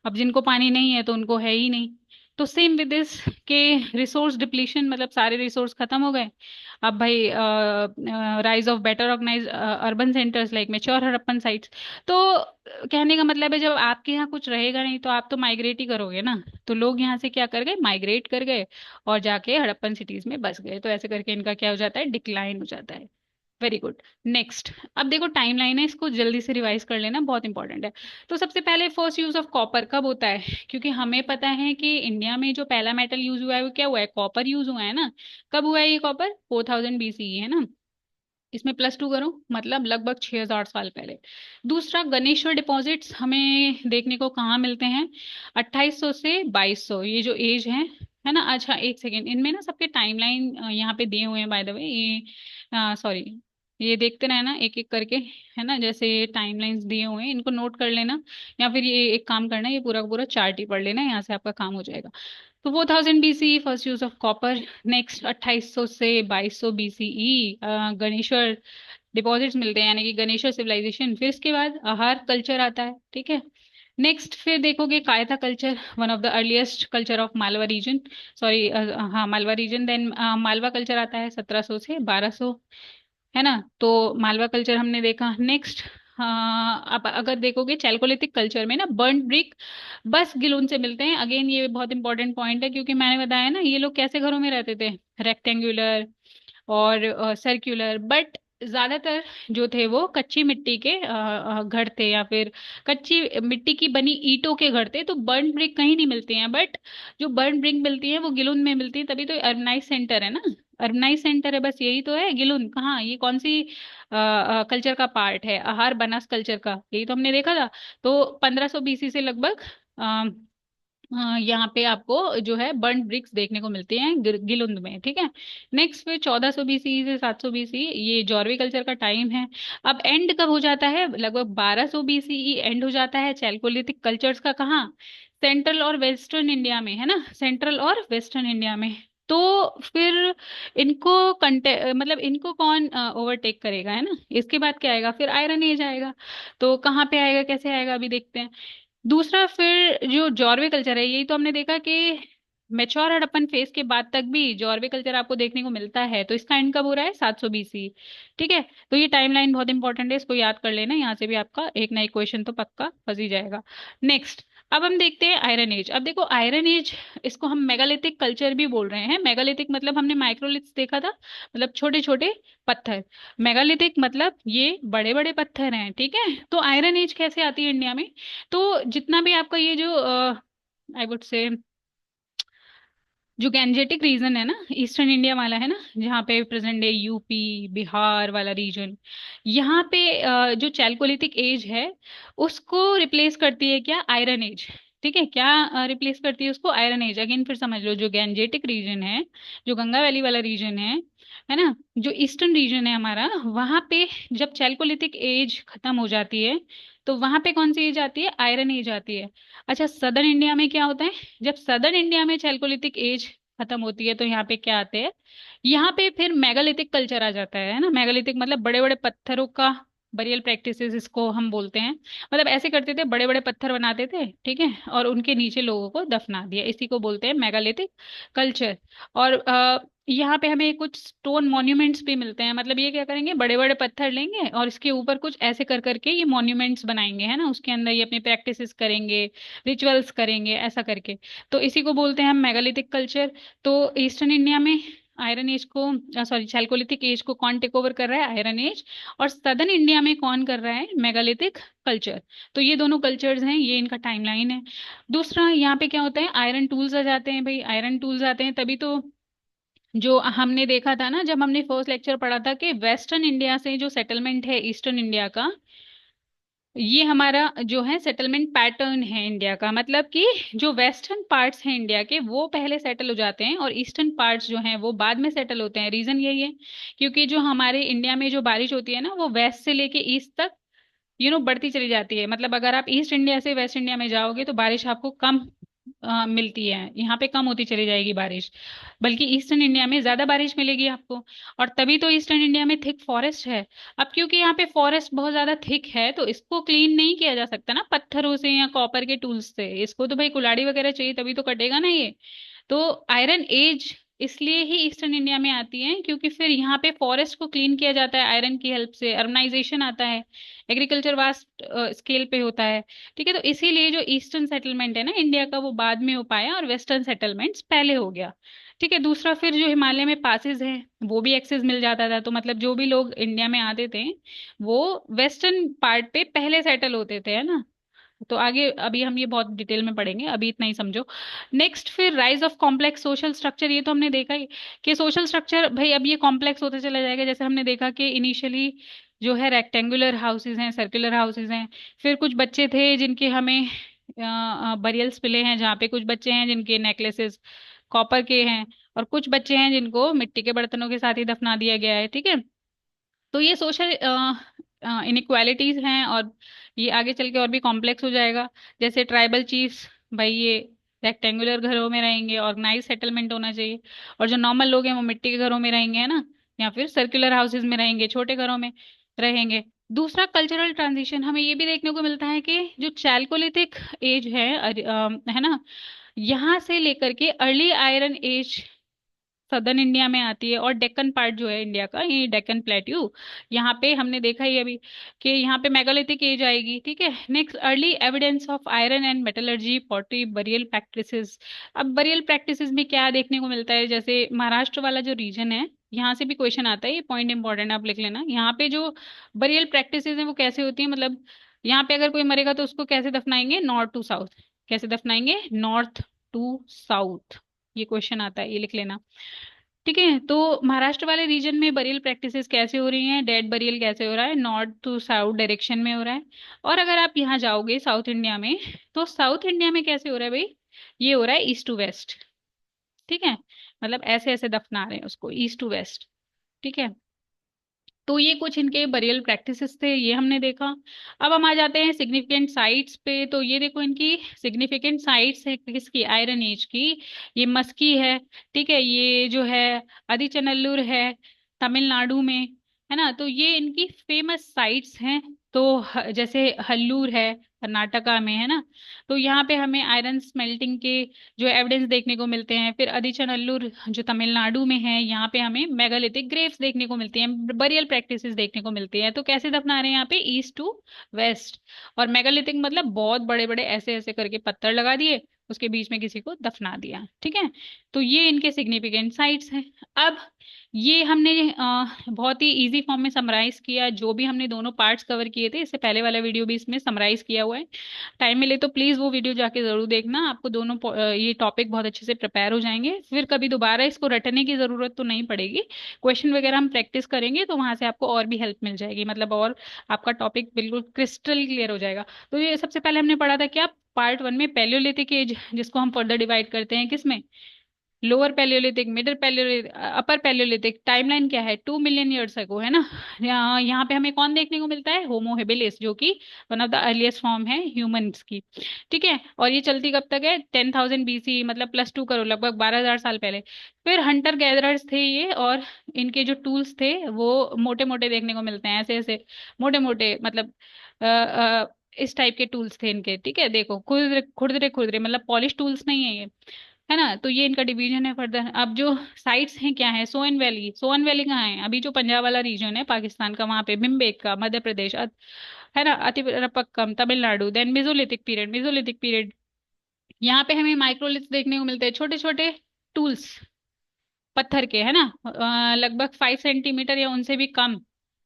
Speaker 1: अब जिनको पानी नहीं है तो उनको है ही नहीं। तो सेम विद दिस के रिसोर्स डिप्लीशन, मतलब सारे रिसोर्स खत्म हो गए। अब भाई, rise of better organise urban centres like mature Harappan sites. तो कहने का मतलब है, जब आपके यहाँ कुछ रहेगा नहीं तो आप तो माइग्रेट ही करोगे ना। तो लोग यहाँ से क्या कर गए, माइग्रेट कर गए और जाके हड़प्पन सिटीज में बस गए, तो ऐसे करके इनका क्या हो जाता है, डिक्लाइन हो जाता है। Very good. नेक्स्ट, अब देखो टाइमलाइन है, इसको जल्दी से रिवाइज कर लेना, बहुत इंपॉर्टेंट है। तो सबसे पहले फर्स्ट यूज ऑफ कॉपर कब होता है, क्योंकि हमें पता है कि इंडिया में जो पहला मेटल यूज हुआ है वो क्या हुआ है, कॉपर यूज हुआ है ना। कब हुआ है ये कॉपर, 4000 बीसीई, है ना। इसमें +2 करो, मतलब लगभग 6000 साल पहले। दूसरा, गणेश्वर डिपॉजिट्स हमें देखने को कहाँ मिलते हैं, 2800 से 2200, ये जो एज है ना। अच्छा, एक सेकेंड, इनमें ना सबके टाइमलाइन यहाँ पे दिए हुए हैं बाय द वे, ये सॉरी, ये देखते रहना एक एक करके, है ना, जैसे टाइमलाइंस दिए हुए हैं इनको नोट कर लेना, या फिर ये एक काम करना, ये पूरा का पूरा चार्ट ही पढ़ लेना, यहाँ से आपका काम हो जाएगा। तो 4000 BC first use of copper. Next, 2800 से 2200 बीसीई गणेश्वर डिपॉजिट्स मिलते हैं, यानी कि गणेश्वर सिविलाइजेशन। फिर इसके बाद आहार कल्चर आता है, ठीक है। नेक्स्ट फिर देखोगे Kayatha culture, one of the earliest culture of Malwa region, sorry, हाँ, Malwa region. Then Malwa culture आता है 1700 से 1200, है ना। तो मालवा कल्चर हमने देखा। नेक्स्ट, हाँ, अब अगर देखोगे चैल्कोलिथिक कल्चर में ना बर्न ब्रिक बस गिलुन से मिलते हैं। अगेन ये बहुत इंपॉर्टेंट पॉइंट है, क्योंकि मैंने बताया ना ये लोग कैसे घरों में रहते थे, रेक्टेंगुलर और सर्कुलर, बट ज्यादातर जो थे वो कच्ची मिट्टी के घर थे, या फिर कच्ची मिट्टी की बनी ईंटों के घर थे। तो बर्न ब्रिक कहीं नहीं मिलती हैं, बट जो बर्न ब्रिक मिलती है वो गिलुन में मिलती है, तभी तो अर्बनाइज सेंटर है ना। अर्बनाइज सेंटर है, बस यही तो है गिलुन। कहाँ, ये कौन सी कल्चर का पार्ट है, आहार बनास कल्चर का, यही तो हमने देखा था। तो 1500 बीसी से लगभग यहाँ पे आपको जो है बर्न ब्रिक्स देखने को मिलते हैं गिलुंद में, ठीक है। नेक्स्ट फिर 1400 बीसी से 700 बीसी, ये जॉर्वे कल्चर का टाइम है। अब एंड कब हो जाता है, लगभग 1200 बीसीई एंड हो जाता है चैल्कोलिथिक कल्चर्स का। कहाँ, सेंट्रल और वेस्टर्न इंडिया में, है ना, सेंट्रल और वेस्टर्न इंडिया में। तो फिर इनको मतलब इनको कौन ओवरटेक करेगा, है ना। इसके बाद क्या आएगा, फिर आयरन एज आएगा। तो कहाँ पे आएगा, कैसे आएगा, अभी देखते हैं। दूसरा, फिर जो जॉर्वे कल्चर है, यही तो हमने देखा कि मेच्योर हड़प्पन फेज के बाद तक भी जॉर्वे कल्चर आपको देखने को मिलता है। तो इसका एंड कब हो रहा है, 700 बीसी, ठीक है। तो ये टाइमलाइन बहुत इंपॉर्टेंट है, इसको याद कर लेना, यहाँ से भी आपका एक ना एक क्वेश्चन तो पक्का फंस ही जाएगा। नेक्स्ट, अब हम देखते हैं आयरन एज। अब देखो आयरन एज, इसको हम मेगालिथिक कल्चर भी बोल रहे हैं। मेगालिथिक मतलब हमने माइक्रोलिथ्स देखा था, मतलब छोटे छोटे पत्थर। मेगालिथिक मतलब ये बड़े बड़े पत्थर हैं, ठीक है। तो आयरन एज कैसे आती है इंडिया में, तो जितना भी आपका ये जो आई वुड से जो गैंजेटिक रीजन है ना, ईस्टर्न इंडिया वाला, है ना, जहाँ पे प्रेजेंट डे यूपी बिहार वाला रीजन, यहाँ पे जो चैल्कोलिथिक एज है उसको रिप्लेस करती है क्या, आयरन एज। ठीक है, क्या रिप्लेस करती है उसको? Iron age. अगेन फिर समझ लो, जो गैंजेटिक रीजन है, जो गंगा वैली वाला रीजन है ना, जो ईस्टर्न रीजन है हमारा, वहां पे जब चैल्कोलिथिक एज खत्म हो जाती है तो वहां पे कौन सी एज आती है? आयरन एज आती है। अच्छा, सदर्न इंडिया में क्या होता है? जब सदर्न इंडिया में चैल्कोलिथिक एज खत्म होती है तो यहाँ पे क्या आते हैं? यहाँ पे फिर मेगालिथिक कल्चर आ जाता है ना। मेगालिथिक मतलब बड़े बड़े पत्थरों का बरियल प्रैक्टिसेस इसको हम बोलते हैं। मतलब ऐसे करते थे, बड़े बड़े पत्थर बनाते थे, ठीक है, और उनके नीचे लोगों को दफना दिया, इसी को बोलते हैं मेगालिथिक कल्चर। और यहाँ पे हमें कुछ स्टोन मॉन्यूमेंट्स भी मिलते हैं। मतलब ये क्या करेंगे, बड़े बड़े पत्थर लेंगे और इसके ऊपर कुछ ऐसे कर करके ये मॉन्यूमेंट्स बनाएंगे, है ना, उसके अंदर ये अपनी प्रैक्टिसेस करेंगे, रिचुअल्स करेंगे, ऐसा करके। तो इसी को बोलते हैं हम मेगालिथिक कल्चर। तो ईस्टर्न इंडिया में आयरन एज को, सॉरी, चैल्कोलिथिक एज को कौन टेक ओवर कर रहा है? Iron age. और सदर्न इंडिया में कौन कर रहा है? Megalithic culture. तो ये दोनों कल्चर्स हैं, ये इनका टाइमलाइन है। दूसरा यहाँ पे क्या होता है? आयरन टूल्स आ जाते हैं भाई। आयरन टूल्स आते हैं तभी तो, जो हमने देखा था ना जब हमने फर्स्ट लेक्चर पढ़ा था, कि वेस्टर्न इंडिया से जो सेटलमेंट है ईस्टर्न इंडिया का, ये हमारा जो है सेटलमेंट पैटर्न है इंडिया का। मतलब कि जो वेस्टर्न पार्ट्स हैं इंडिया के, वो पहले सेटल हो जाते हैं और ईस्टर्न पार्ट्स जो हैं वो बाद में सेटल होते हैं। रीजन यही है, क्योंकि जो हमारे इंडिया में जो बारिश होती है ना, वो वेस्ट से लेके ईस्ट तक बढ़ती चली जाती है। मतलब अगर आप ईस्ट इंडिया से वेस्ट इंडिया में जाओगे तो बारिश आपको कम मिलती है। यहाँ पे कम होती चली जाएगी बारिश, बल्कि ईस्टर्न इंडिया में ज्यादा बारिश मिलेगी आपको। और तभी तो ईस्टर्न इंडिया में थिक फॉरेस्ट है। अब क्योंकि यहाँ पे फॉरेस्ट बहुत ज्यादा थिक है, तो इसको क्लीन नहीं किया जा सकता ना पत्थरों से या कॉपर के टूल्स से। इसको तो भाई कुल्हाड़ी वगैरह चाहिए, तभी तो कटेगा ना ये। तो आयरन एज इसलिए ही ईस्टर्न इंडिया में आती है, क्योंकि फिर यहाँ पे फॉरेस्ट को क्लीन किया जाता है आयरन की हेल्प से। अर्बनाइजेशन आता है, एग्रीकल्चर वास्ट स्केल पे होता है। ठीक है, तो इसीलिए जो ईस्टर्न सेटलमेंट है ना इंडिया का, वो बाद में हो पाया और वेस्टर्न सेटलमेंट्स पहले हो गया। ठीक है, दूसरा फिर जो हिमालय में पासेस है, वो भी एक्सेस मिल जाता था। तो मतलब जो भी लोग इंडिया में आते थे, वो वेस्टर्न पार्ट पे पहले सेटल होते थे, है ना। तो आगे अभी हम ये बहुत डिटेल में पढ़ेंगे, अभी इतना ही समझो। नेक्स्ट फिर rise of complex social structure, ये तो हमने देखा ही कि सोशल स्ट्रक्चर भाई अब ये कॉम्प्लेक्स होता चला जाएगा। जैसे हमने देखा कि इनिशियली जो है रेक्टेंगुलर हाउसेज हैं, सर्कुलर हाउसेज हैं। फिर कुछ बच्चे थे जिनके हमें बरियल्स मिले हैं, जहाँ पे कुछ बच्चे हैं जिनके नेकलेसेस कॉपर के हैं, और कुछ बच्चे हैं जिनको मिट्टी के बर्तनों के साथ ही दफना दिया गया है। ठीक है, तो ये सोशल इनइक्वालिटीज हैं, और ये आगे चल के और भी कॉम्प्लेक्स हो जाएगा। जैसे ट्राइबल चीफ्स, भाई ये रेक्टेंगुलर घरों में रहेंगे, ऑर्गेनाइज सेटलमेंट होना चाहिए। और जो नॉर्मल लोग हैं वो मिट्टी के घरों में रहेंगे, है ना, या फिर सर्कुलर हाउसेज में रहेंगे, छोटे घरों में रहेंगे। दूसरा कल्चरल ट्रांजिशन हमें ये भी देखने को मिलता है कि जो चैल्कोलिथिक एज है ना, यहाँ से लेकर के early iron age southern India में आती है। और डेक्कन पार्ट जो है इंडिया का, ये डेक्कन प्लेट्यू, यहाँ पे हमने देखा ही अभी कि यहाँ पे मेगालिथिक एज आएगी। ठीक है, next early evidence of iron and metallurgy, pottery, burial practices. अब बरियल प्रैक्टिसेस में क्या देखने को मिलता है? जैसे महाराष्ट्र वाला जो रीजन है, यहाँ से भी क्वेश्चन आता है, ये पॉइंट इंपॉर्टेंट आप लिख लेना। यहाँ पे जो बरियल प्रैक्टिसेस है वो कैसे होती है? मतलब यहाँ पे अगर कोई मरेगा तो उसको कैसे दफनाएंगे? North to south. कैसे दफनाएंगे? North to south. ये क्वेश्चन आता है, ये लिख लेना। ठीक है, तो महाराष्ट्र वाले रीजन में बरियल प्रैक्टिसेस कैसे हो रही हैं? डेड बरियल कैसे हो रहा है? नॉर्थ टू साउथ डायरेक्शन में हो रहा है। और अगर आप यहाँ जाओगे साउथ इंडिया में, तो साउथ इंडिया में कैसे हो रहा है भाई? ये हो रहा है ईस्ट टू वेस्ट। ठीक है, मतलब ऐसे ऐसे दफना रहे हैं उसको, ईस्ट टू वेस्ट। ठीक है, तो ये कुछ इनके बरियल प्रैक्टिसेस थे, ये हमने देखा। अब हम आ जाते हैं सिग्निफिकेंट साइट्स पे। तो ये देखो इनकी सिग्निफिकेंट साइट्स है किसकी? आयरन एज की। ये मस्की है, ठीक है, ये जो है आदिचनल्लूर है तमिलनाडु में, है ना। तो ये इनकी फेमस साइट्स हैं। तो जैसे हल्लूर है कर्नाटका में, है ना। तो यहाँ पे हमें आयरन स्मेल्टिंग के जो एविडेंस देखने को मिलते हैं। फिर अदिचनल्लूर जो तमिलनाडु में है, यहाँ पे हमें मेगालिथिक ग्रेव्स देखने को मिलती हैं, बरियल प्रैक्टिसेस देखने को मिलती हैं। तो कैसे दफना रहे हैं यहाँ पे? East to west. और मेगालिथिक मतलब बहुत बड़े बड़े ऐसे ऐसे करके पत्थर लगा दिए, उसके बीच में किसी को दफना दिया। ठीक है, तो ये इनके सिग्निफिकेंट साइट्स हैं। अब ये हमने बहुत ही इजी फॉर्म में समराइज किया, जो भी हमने दोनों पार्ट्स कवर किए थे। इससे पहले वाला वीडियो भी इसमें समराइज किया हुआ है। टाइम मिले तो प्लीज वो वीडियो जाके जरूर देखना, आपको दोनों ये टॉपिक बहुत अच्छे से प्रिपेयर हो जाएंगे। फिर कभी दोबारा इसको रटने की जरूरत तो नहीं पड़ेगी। क्वेश्चन वगैरह हम प्रैक्टिस करेंगे तो वहां से आपको और भी हेल्प मिल जाएगी, मतलब और आपका टॉपिक बिल्कुल क्रिस्टल क्लियर हो जाएगा। तो ये सबसे पहले हमने पढ़ा था क्या? पार्ट वन में पैलियोलिथिक एज, जिसको हम फर्दर डिवाइड करते हैं किसमें, लोअर पैलियोलिथिक, मिडिल पैलियोलिथिक, अपर पैलियोलिथिक। टाइमलाइन क्या है, 2 मिलियन ईयर्स अगो, है ना। यहाँ पे हमें कौन देखने को मिलता है, होमो हेबिलिस, जो कि one of the earliest form है ह्यूमंस की। ठीक है, और ये चलती कब तक है, 10,000 BC, मतलब +2 करोड़, लगभग 12,000 साल पहले। फिर हंटर गैदरर्स थे ये, और इनके जो टूल्स थे वो मोटे मोटे देखने को मिलते हैं, ऐसे ऐसे मोटे मोटे, मतलब इस टाइप के टूल्स थे इनके। ठीक है, देखो खुरदरे खुरदरे खुरदरे, मतलब पॉलिश टूल्स नहीं है ये, है ना। तो ये इनका डिवीजन है फर्दर। अब जो साइट्स हैं क्या है, सोन वैली, सोन वैली कहाँ है, अभी जो पंजाब वाला रीजन है पाकिस्तान का, वहां पे भिमबेटका मध्य प्रदेश, है ना, Attirampakkam Tamil Nadu. Then mesolithic period, mesolithic period, यहाँ पे हमें माइक्रोलिथ्स देखने को मिलते हैं, छोटे छोटे टूल्स पत्थर के, है ना, लगभग 5 सेंटीमीटर या उनसे भी कम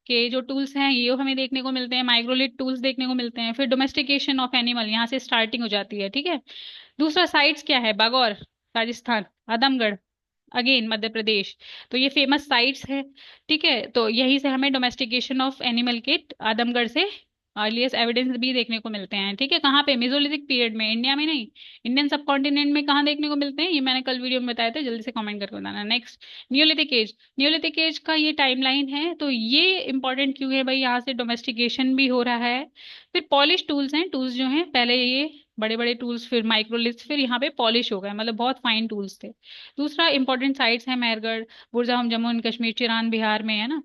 Speaker 1: के जो टूल्स हैं ये हमें देखने को मिलते हैं, माइक्रोलिथ टूल्स देखने को मिलते हैं। फिर डोमेस्टिकेशन ऑफ एनिमल, यहाँ से स्टार्टिंग हो जाती है। ठीक है, दूसरा साइट्स क्या है, बागौर राजस्थान, आदमगढ़ अगेन मध्य प्रदेश। तो ये फेमस साइट्स है। ठीक है, तो यहीं से हमें डोमेस्टिकेशन ऑफ एनिमल के आदमगढ़ से अर्लीस्ट एविडेंस भी देखने को मिलते हैं। ठीक है, कहाँ पे, मेसोलिथिक पीरियड में, इंडिया में नहीं, इंडियन सब कॉन्टिनेंट में कहाँ देखने को मिलते हैं, ये मैंने कल वीडियो में बताया था, जल्दी से कमेंट करके बताना। Next, neolithic age, neolithic age का ये टाइमलाइन है, तो ये इंपॉर्टेंट क्यों है भाई, यहाँ से डोमेस्टिकेशन भी हो रहा है। फिर पॉलिश टूल्स हैं, टूल्स जो हैं पहले ये बड़े बड़े टूल्स, फिर माइक्रोलिथ्स, फिर यहाँ पे पॉलिश हो गए, मतलब बहुत फाइन टूल्स थे। दूसरा इंपॉर्टेंट साइट्स है मेहरगढ़, बुरजाहम, जम्मू एंड कश्मीर, चिरान बिहार में, है ना।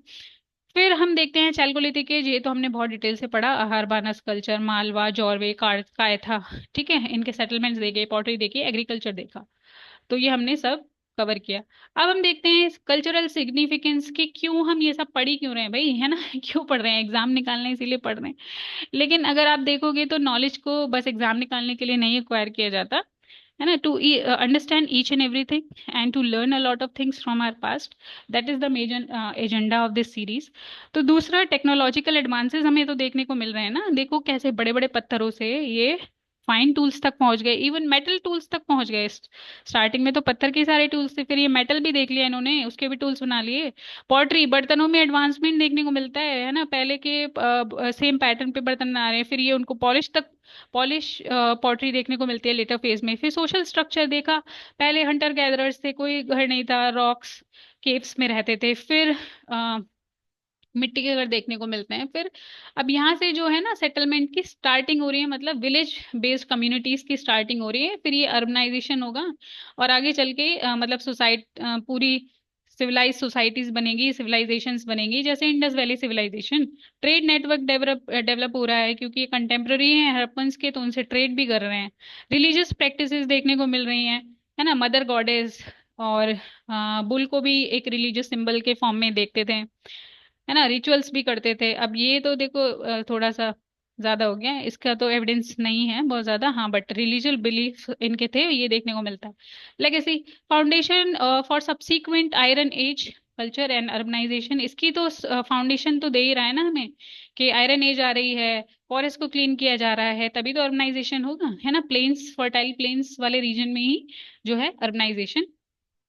Speaker 1: फिर हम देखते हैं चैल्कोलिथिक एज, ये तो हमने बहुत डिटेल से पढ़ा, अहारबानस कल्चर, मालवा, जॉरवे, कायथा। ठीक है, इनके सेटलमेंट्स देखे, पॉटरी देखी, एग्रीकल्चर देखा, तो ये हमने सब कवर किया। अब हम देखते हैं कल्चरल सिग्निफिकेंस की, क्यों हम ये सब पढ़ ही क्यों रहे हैं भाई, है ना क्यों पढ़ रहे हैं, एग्जाम निकालने इसीलिए पढ़ रहे हैं। लेकिन अगर आप देखोगे तो नॉलेज को बस एग्जाम निकालने के लिए नहीं एक्वायर किया जाता, है ना, to understand each and everything and to learn a lot of things from our past. That is the major agenda of this series. तो दूसरा, टेक्नोलॉजिकल एडवांसेस हमें तो देखने को मिल रहे हैं ना, देखो कैसे बड़े बड़े पत्थरों से ये फाइन टूल्स तक पहुंच गए, इवन मेटल टूल्स तक पहुंच गए। स्टार्टिंग में तो पत्थर के सारे टूल्स थे, फिर ये मेटल भी देख लिया इन्होंने, उसके भी टूल्स बना लिए। पॉटरी, बर्तनों में एडवांसमेंट देखने को मिलता है ना, पहले के सेम पैटर्न पे बर्तन आ रहे हैं, फिर ये उनको पॉलिश पॉटरी देखने को मिलती है लेटर फेज में। फिर सोशल स्ट्रक्चर देखा, पहले हंटर गैदरर्स थे, कोई घर नहीं था, रॉक्स केव्स में रहते थे। फिर मिट्टी के घर देखने को मिलते हैं। फिर अब यहाँ से जो है ना सेटलमेंट की स्टार्टिंग हो रही है, मतलब विलेज बेस्ड कम्युनिटीज की स्टार्टिंग हो रही है। फिर ये अर्बनाइजेशन होगा, और आगे चल के मतलब पूरी सिविलाइज सोसाइटीज बनेगी, सिविलाइजेशंस बनेगी, जैसे Indus valley civilisation. Trade network develop develop हो रहा है, क्योंकि ये कंटेम्प्रेरी हैं हड़प्पन्स के, तो उनसे ट्रेड भी कर रहे हैं। रिलीजियस प्रैक्टिसेस देखने को मिल रही हैं, है ना, मदर गॉडेस, और बुल को भी एक रिलीजियस सिंबल के फॉर्म में देखते थे, है ना, रिचुअल्स भी करते थे। अब ये तो देखो थोड़ा सा ज्यादा हो गया है, इसका तो एविडेंस नहीं है बहुत ज्यादा, हाँ, बट रिलीजियस बिलीफ इनके थे, ये देखने को मिलता है। Legacy, foundation for subsequent iron age culture and urbanisation, इसकी तो फाउंडेशन तो दे ही रहा है ना हमें, कि आयरन एज आ रही है, फॉरेस्ट को क्लीन किया जा रहा है, तभी तो अर्बनाइजेशन होगा, है ना। प्लेन्स, फर्टाइल प्लेन्स वाले रीजन में ही जो है अर्बनाइजेशन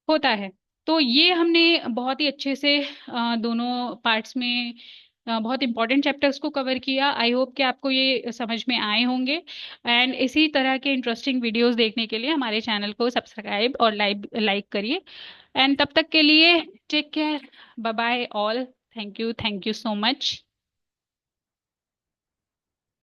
Speaker 1: होता है। तो ये हमने बहुत ही अच्छे से दोनों पार्ट्स में बहुत इंपॉर्टेंट चैप्टर्स को कवर किया। आई होप कि आपको ये समझ में आए होंगे। एंड इसी तरह के इंटरेस्टिंग वीडियोस देखने के लिए हमारे चैनल को सब्सक्राइब और लाइक करिए। एंड तब तक के लिए take care, bye bye all, thank you so much.